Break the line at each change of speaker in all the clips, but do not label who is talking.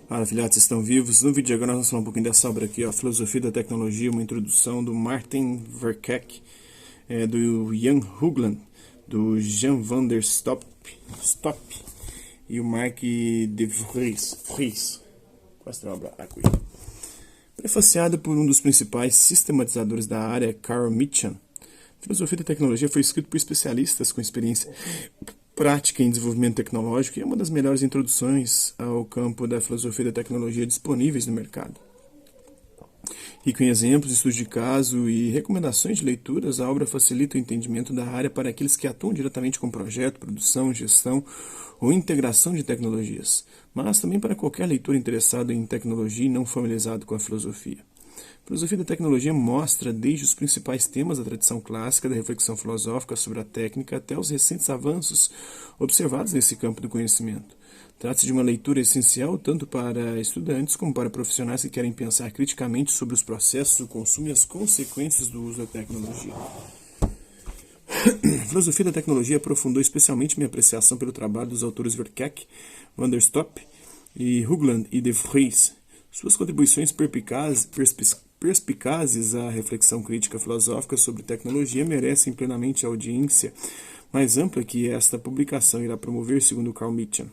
Fala, afiliados, estão vivos? No vídeo de agora nós vamos falar um pouquinho dessa obra aqui, ó, Filosofia da Tecnologia, uma introdução do Martin Verkerk, do Jan Hoogland, do Jan van der Stop e o Mark de Vries. Quase tem uma obra aqui. Prefaciada por um dos principais sistematizadores da área, Carl Mitchell, Filosofia da Tecnologia foi escrito por especialistas com experiência prática em desenvolvimento tecnológico e é uma das melhores introduções ao campo da filosofia da tecnologia disponíveis no mercado. Rico em exemplos, estudos de caso e recomendações de leituras, a obra facilita o entendimento da área para aqueles que atuam diretamente com projeto, produção, gestão ou integração de tecnologias, mas também para qualquer leitor interessado em tecnologia e não familiarizado com a filosofia. A filosofia da tecnologia mostra desde os principais temas da tradição clássica da reflexão filosófica sobre a técnica até os recentes avanços observados nesse campo do conhecimento. Trata-se de uma leitura essencial tanto para estudantes como para profissionais que querem pensar criticamente sobre os processos, o consumo e as consequências do uso da tecnologia. A filosofia da tecnologia aprofundou especialmente minha apreciação pelo trabalho dos autores Verkerk, van der Stop e Hoogland e de Vries. Suas contribuições perspicazes à reflexão crítica filosófica sobre tecnologia merecem plenamente a audiência mais ampla que esta publicação irá promover, segundo Carl Mitchell.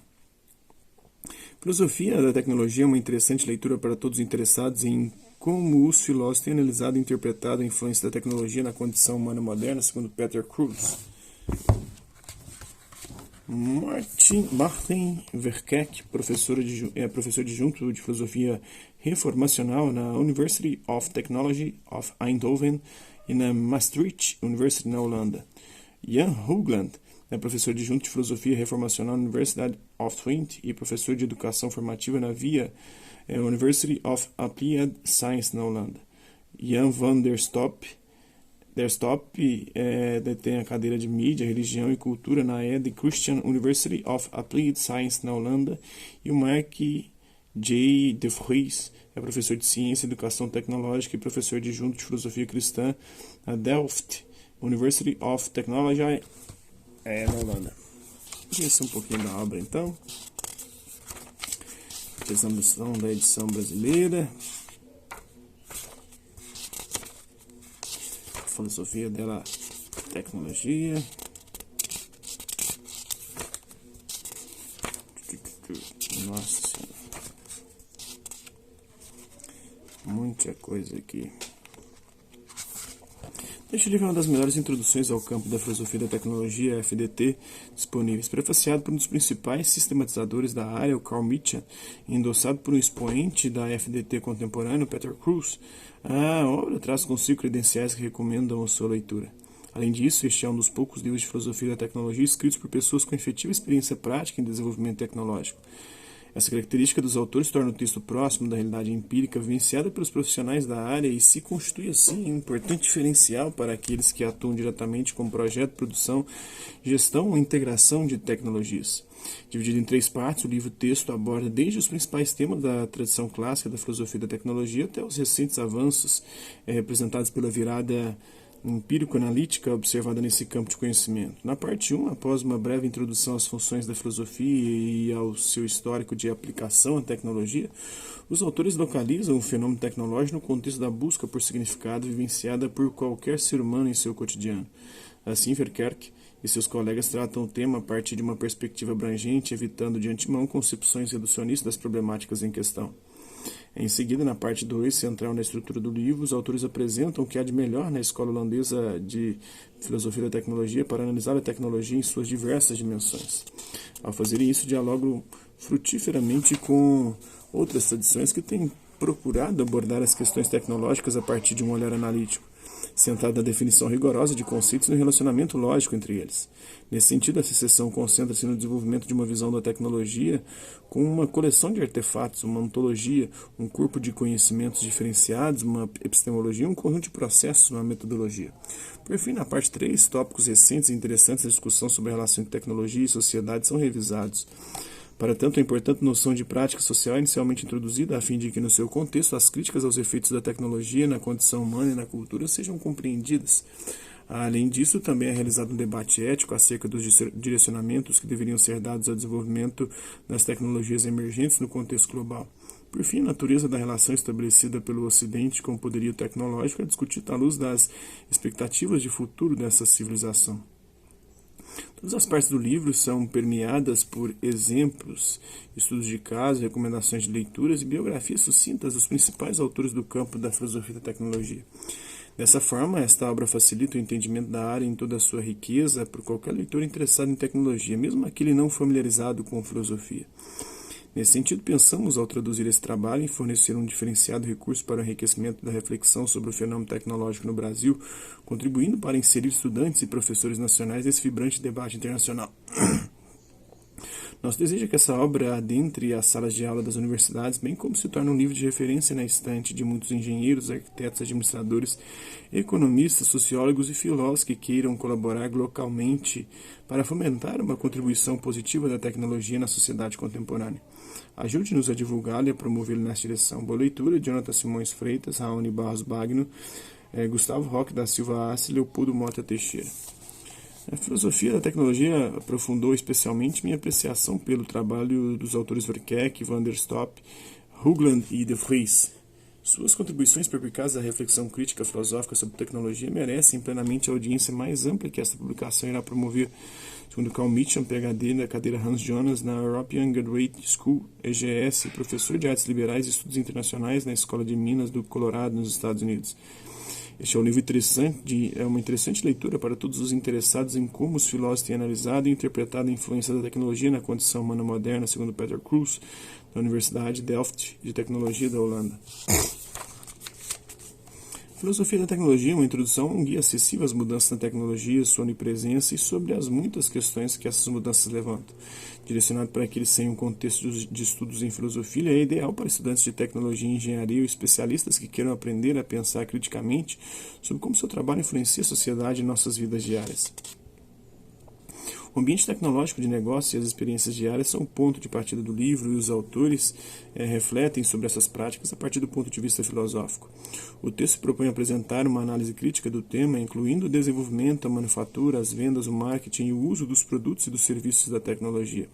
Filosofia da Tecnologia é uma interessante leitura para todos interessados em como os filósofos têm analisado e interpretado a influência da tecnologia na condição humana moderna, segundo Peter Kruse. Martin Verkerk, professor adjunto de filosofia reformacional na University of Technology of Eindhoven e na Maastricht University na Holanda. Jan Hoogland é professor adjunto de filosofia reformacional na Universidade of Twente e professor de educação formativa na VIA University of Applied Science na Holanda. Jan van der Stop detém a cadeira de Mídia, Religião e Cultura na ED Christian University of Applied Science na Holanda e o Mark J. de Vries é professor de Ciência e Educação Tecnológica e professor adjunto de Filosofia Cristã na Delft University of Technology na Holanda. Vamos conhecer um pouquinho da obra então. Apresentação da edição brasileira. Filosofia da tecnologia. Nossa Senhora. Muita coisa aqui. Este livro é uma das melhores introduções ao campo da filosofia da tecnologia, FDT, disponíveis, prefaciado por um dos principais sistematizadores da área, o Carl Mitchell, e endossado por um expoente da FDT contemporâneo, Peter Kruse. A obra traz consigo credenciais que recomendam a sua leitura. Além disso, este é um dos poucos livros de filosofia da tecnologia escritos por pessoas com efetiva experiência prática em desenvolvimento tecnológico. Essa característica dos autores torna o texto próximo da realidade empírica vivenciada pelos profissionais da área e se constitui, assim, um importante diferencial para aqueles que atuam diretamente com projeto, produção, gestão ou integração de tecnologias. Dividido em 3 partes, o livro-texto aborda desde os principais temas da tradição clássica da filosofia da tecnologia até os recentes avanços representados pela virada empírico-analítica observada nesse campo de conhecimento. Na parte 1, após uma breve introdução às funções da filosofia e ao seu histórico de aplicação à tecnologia, os autores localizam o fenômeno tecnológico no contexto da busca por significado vivenciada por qualquer ser humano em seu cotidiano. Assim, Verkerk e seus colegas tratam o tema a partir de uma perspectiva abrangente, evitando de antemão concepções reducionistas das problemáticas em questão. Em seguida, na parte 2, central na estrutura do livro, os autores apresentam o que há de melhor na escola holandesa de filosofia da tecnologia para analisar a tecnologia em suas diversas dimensões. Ao fazerem isso, dialogam frutiferamente com outras tradições que têm procurado abordar as questões tecnológicas a partir de um olhar analítico, centrado na definição rigorosa de conceitos e no relacionamento lógico entre eles. Nesse sentido, essa seção concentra-se no desenvolvimento de uma visão da tecnologia com uma coleção de artefatos, uma ontologia, um corpo de conhecimentos diferenciados, uma epistemologia e um conjunto de processos, uma metodologia. Por fim, na parte 3, tópicos recentes e interessantes da discussão sobre a relação entre tecnologia e sociedade são revisados. Para tanto, a importante noção de prática social é inicialmente introduzida a fim de que, no seu contexto, as críticas aos efeitos da tecnologia na condição humana e na cultura sejam compreendidas. Além disso, também é realizado um debate ético acerca dos direcionamentos que deveriam ser dados ao desenvolvimento das tecnologias emergentes no contexto global. Por fim, a natureza da relação estabelecida pelo Ocidente com o poderio tecnológico é discutida à luz das expectativas de futuro dessa civilização. Todas as partes do livro são permeadas por exemplos, estudos de caso, recomendações de leituras e biografias sucintas dos principais autores do campo da filosofia e da tecnologia. Dessa forma, esta obra facilita o entendimento da área em toda a sua riqueza por qualquer leitor interessado em tecnologia, mesmo aquele não familiarizado com filosofia. Nesse sentido, pensamos, ao traduzir esse trabalho, em fornecer um diferenciado recurso para o enriquecimento da reflexão sobre o fenômeno tecnológico no Brasil, contribuindo para inserir estudantes e professores nacionais nesse vibrante debate internacional. Nosso desejo é que essa obra adentre as salas de aula das universidades, bem como se torne um livro de referência na estante de muitos engenheiros, arquitetos, administradores, economistas, sociólogos e filósofos que queiram colaborar localmente para fomentar uma contribuição positiva da tecnologia na sociedade contemporânea. Ajude-nos a divulgá-lo e a promovê-lo nessa direção. Boa leitura, Jonathan Simões Freitas, Raoni Barros Bagno, Gustavo Roque da Silva Assi, Leopoldo Mota Teixeira. A filosofia da tecnologia aprofundou especialmente minha apreciação pelo trabalho dos autores Verkerk, Van der Stoep, Hoogland e De Vries. Suas contribuições perspicazes à reflexão crítica filosófica sobre tecnologia merecem plenamente a audiência mais ampla que esta publicação irá promover, segundo Carl Mitchell, PhD na cadeira Hans Jonas na European Graduate School, EGS, professor de Artes Liberais e Estudos Internacionais na Escola de Minas do Colorado, nos Estados Unidos. Este é um livro interessante, é uma interessante leitura para todos os interessados em como os filósofos têm analisado e interpretado a influência da tecnologia na condição humana moderna, segundo Peter Cruz, da Universidade Delft de Tecnologia da Holanda. Filosofia da tecnologia é uma introdução a um guia acessível às mudanças na tecnologia, sua onipresença e sobre as muitas questões que essas mudanças levantam. Direcionado para aqueles sem um contexto de estudos em filosofia, é ideal para estudantes de tecnologia e engenharia ou especialistas que queiram aprender a pensar criticamente sobre como seu trabalho influencia a sociedade e nossas vidas diárias. O ambiente tecnológico de negócio e as experiências diárias são o ponto de partida do livro e os autores refletem sobre essas práticas a partir do ponto de vista filosófico. O texto propõe apresentar uma análise crítica do tema, incluindo o desenvolvimento, a manufatura, as vendas, o marketing e o uso dos produtos e dos serviços da tecnologia.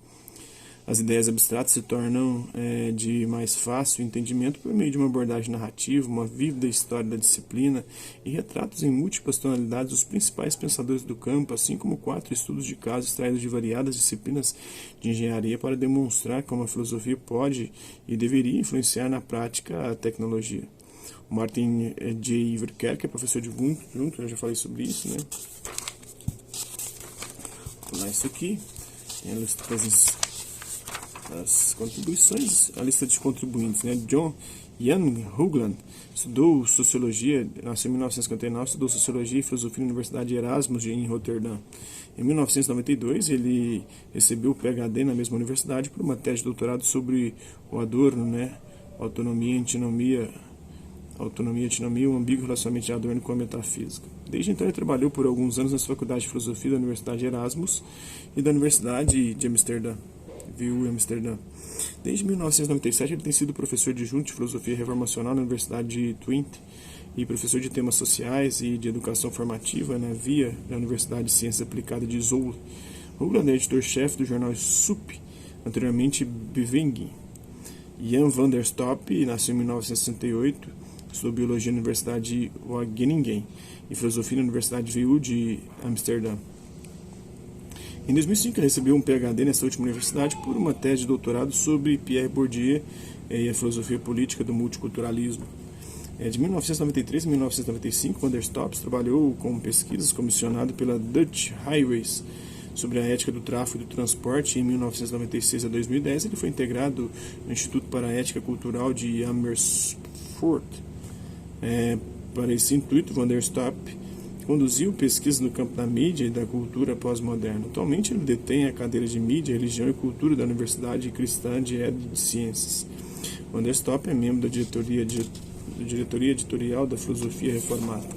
As ideias abstratas se tornam de mais fácil entendimento por meio de uma abordagem narrativa, uma vívida história da disciplina e retratos em múltiplas tonalidades dos principais pensadores do campo, assim como 4 estudos de caso extraídos de variadas disciplinas de engenharia para demonstrar como a filosofia pode e deveria influenciar na prática a tecnologia. O Martin J. Verkerk é professor de Ubuntu, eu já falei sobre isso, né? Vou pular isso aqui. Tem a lista das contribuições, a lista de contribuintes, né? Jan Hoogland estudou sociologia, nasceu em 1959, estudou sociologia e filosofia na Universidade Erasmus em Roterdã. Em 1992, ele recebeu o PhD na mesma universidade por uma tese de doutorado sobre o Adorno, né? Autonomia, antinomia, o ambíguo relacionamento de Adorno com a metafísica. Desde então, ele trabalhou por alguns anos na Faculdade de Filosofia da Universidade Erasmus e da Universidade de Amsterdã. VU Amsterdã. Desde 1997, ele tem sido professor adjunto de filosofia reformacional na Universidade de Twente e professor de temas sociais e de educação formativa na VIA, da Universidade de Ciências Aplicadas de Zwolle. Hoogland é editor-chefe do jornal SUP, anteriormente Bevinging. Jan van der Stoep nasceu em 1968, estudou biologia na Universidade de Wageningen e filosofia na Universidade VU de Amsterdã. Em 2005, ele recebeu um PhD nessa última universidade por uma tese de doutorado sobre Pierre Bourdieu e a filosofia política do multiculturalismo. De 1993 a 1995, Van der Stoep trabalhou com pesquisas comissionado pela Dutch Highways sobre a ética do tráfego e do transporte. Em 1996 a 2010, ele foi integrado no Instituto para a Ética Cultural de Amersfoort. Para esse intuito, Van der Stoep conduziu pesquisas no campo da mídia e da cultura pós-moderna. Atualmente, ele detém a cadeira de Mídia, Religião e Cultura da Universidade Cristã de Ciências. Van der Stoep é membro da diretoria editorial da Filosofia Reformada.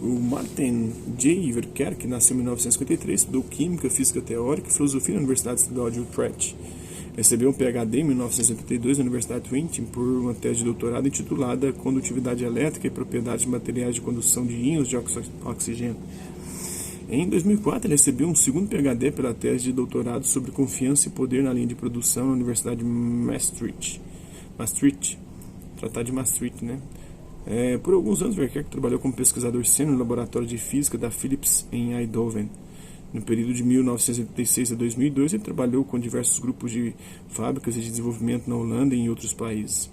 O Martin J. Verkerk nasceu em 1953, estudou Química, Física Teórica e Filosofia na Universidade Estadual de Utrecht. Recebeu um PhD em 1982 na Universidade de Twente por uma tese de doutorado intitulada Condutividade Elétrica e Propriedades de Materiais de Condução de Íons de Oxigênio. Em 2004, ele recebeu um segundo PhD pela tese de doutorado sobre confiança e poder na linha de produção na Universidade de Maastricht. Maastricht, Tratado de Maastricht, né? Por alguns anos, Verkerk trabalhou como pesquisador sênior no laboratório de física da Philips em Eindhoven. No período de 1986 a 2002, ele trabalhou com diversos grupos de fábricas e de desenvolvimento na Holanda e em outros países.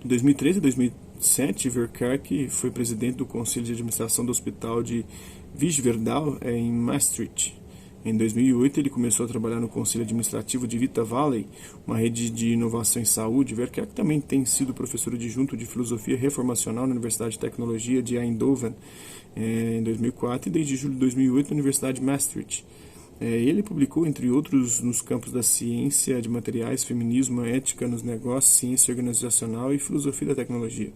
De 2003 a 2007, Verkerk foi presidente do Conselho de Administração do Hospital de Vigerswald, em Maastricht. Em 2008, ele começou a trabalhar no Conselho Administrativo de Vita Valley, uma rede de inovação em saúde. Verkerk também tem sido professor adjunto de Filosofia Reformacional na Universidade de Tecnologia de Eindhoven em 2004 e desde julho de 2008 na Universidade de Maastricht. Ele publicou, entre outros, nos campos da ciência de materiais, feminismo, ética nos negócios, ciência organizacional e filosofia da tecnologia.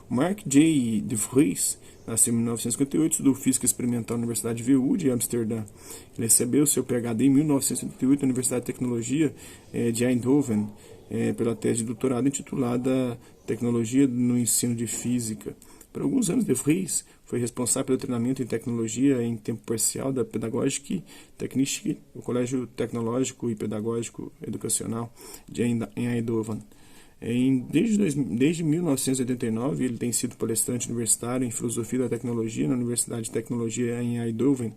Mark J. de Vries nasceu em 1958, estudou física experimental na Universidade VU de Amsterdã. Ele recebeu seu PhD em 1988 na Universidade de Tecnologia de Eindhoven, pela tese de doutorado intitulada Tecnologia no Ensino de Física. Por alguns anos, de Vries foi responsável pelo treinamento em tecnologia em tempo parcial da Pedagogic Technische, o Colégio Tecnológico e Pedagógico Educacional em Eindhoven. Desde 1989, ele tem sido palestrante universitário em Filosofia da Tecnologia na Universidade de Tecnologia em Eindhoven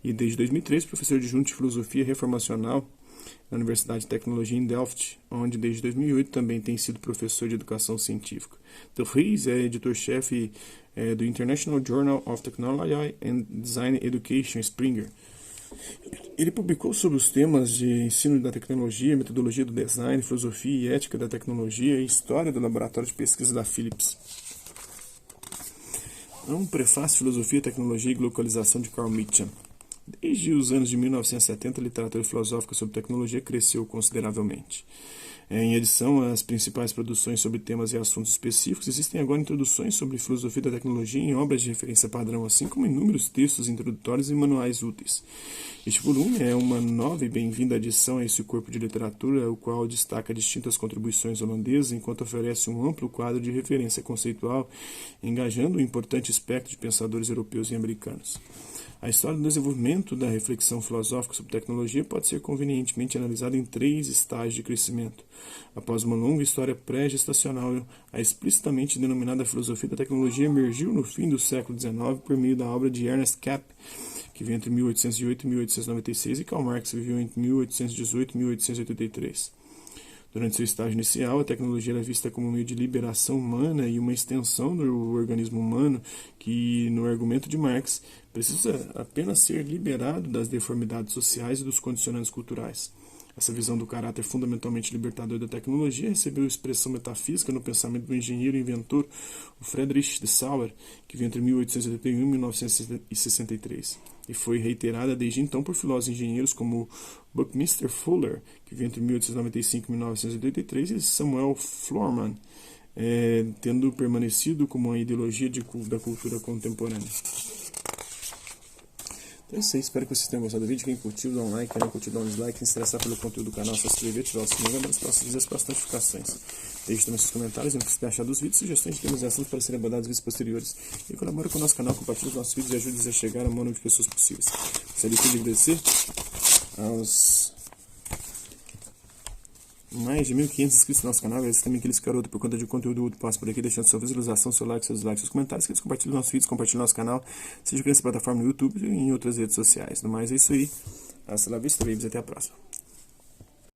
e desde 2003 professor adjunto de Filosofia Reformacional na Universidade de Tecnologia em Delft, onde desde 2008 também tem sido professor de Educação Científica. De Vries é editor-chefe do International Journal of Technology and Design Education, Springer. Ele publicou sobre os temas de ensino da tecnologia, metodologia do design, filosofia e ética da tecnologia e história do laboratório de pesquisa da Philips. Um prefácio, Filosofia, Tecnologia e Globalização de Carl Mitchell. Desde os anos de 1970, a literatura filosófica sobre tecnologia cresceu consideravelmente. Em adição às principais produções sobre temas e assuntos específicos, existem agora introduções sobre filosofia da tecnologia em obras de referência padrão, assim como inúmeros textos introdutórios e manuais úteis. Este volume é uma nova e bem-vinda adição a esse corpo de literatura, o qual destaca distintas contribuições holandesas, enquanto oferece um amplo quadro de referência conceitual, engajando um importante espectro de pensadores europeus e americanos. A história do desenvolvimento da reflexão filosófica sobre tecnologia pode ser convenientemente analisada em 3 estágios de crescimento. Após uma longa história pré-gestacional, a explicitamente denominada filosofia da tecnologia emergiu no fim do século XIX por meio da obra de Ernst Kapf, que veio entre 1808 e 1896, e Karl Marx viveu entre 1818 e 1883. Durante seu estágio inicial, a tecnologia era vista como um meio de liberação humana e uma extensão do organismo humano que, no argumento de Marx, precisa apenas ser liberado das deformidades sociais e dos condicionantes culturais. Essa visão do caráter fundamentalmente libertador da tecnologia recebeu expressão metafísica no pensamento do engenheiro e inventor Friedrich Sauer, que veio entre 1881 e 1963, e foi reiterada desde então por filósofos e engenheiros como Buckminster Fuller, que veio entre 1895 e 1983, e Samuel Flourman, tendo permanecido como uma ideologia da cultura contemporânea. Então é isso aí, espero que vocês tenham gostado do vídeo. Quem curtiu, dá um like, quem não curtiu, dá um dislike, se interessar pelo conteúdo do canal, se inscrever, ativar o sininho, lembra dos próximos vídeos, as próximas notificações. Deixe também seus comentários, o que você tem achado dos vídeos, sugestões de temas e assuntos para serem abordados nos vídeos posteriores. E colabore com o nosso canal, compartilhe os nossos vídeos e ajude-nos a chegar a maior número de pessoas possíveis. Gostaria de agradecer aos mais de 1.500 inscritos no nosso canal. Agradeço também aqueles garotos por conta de conteúdo útil passa por aqui, deixando sua visualização, seu like, seus dislikes, seus comentários, que eles compartilhem nossos vídeos, compartilhem nosso canal, seja nessa plataforma no YouTube e em outras redes sociais. No mais é isso aí. Hasta la vista, babies, até a próxima.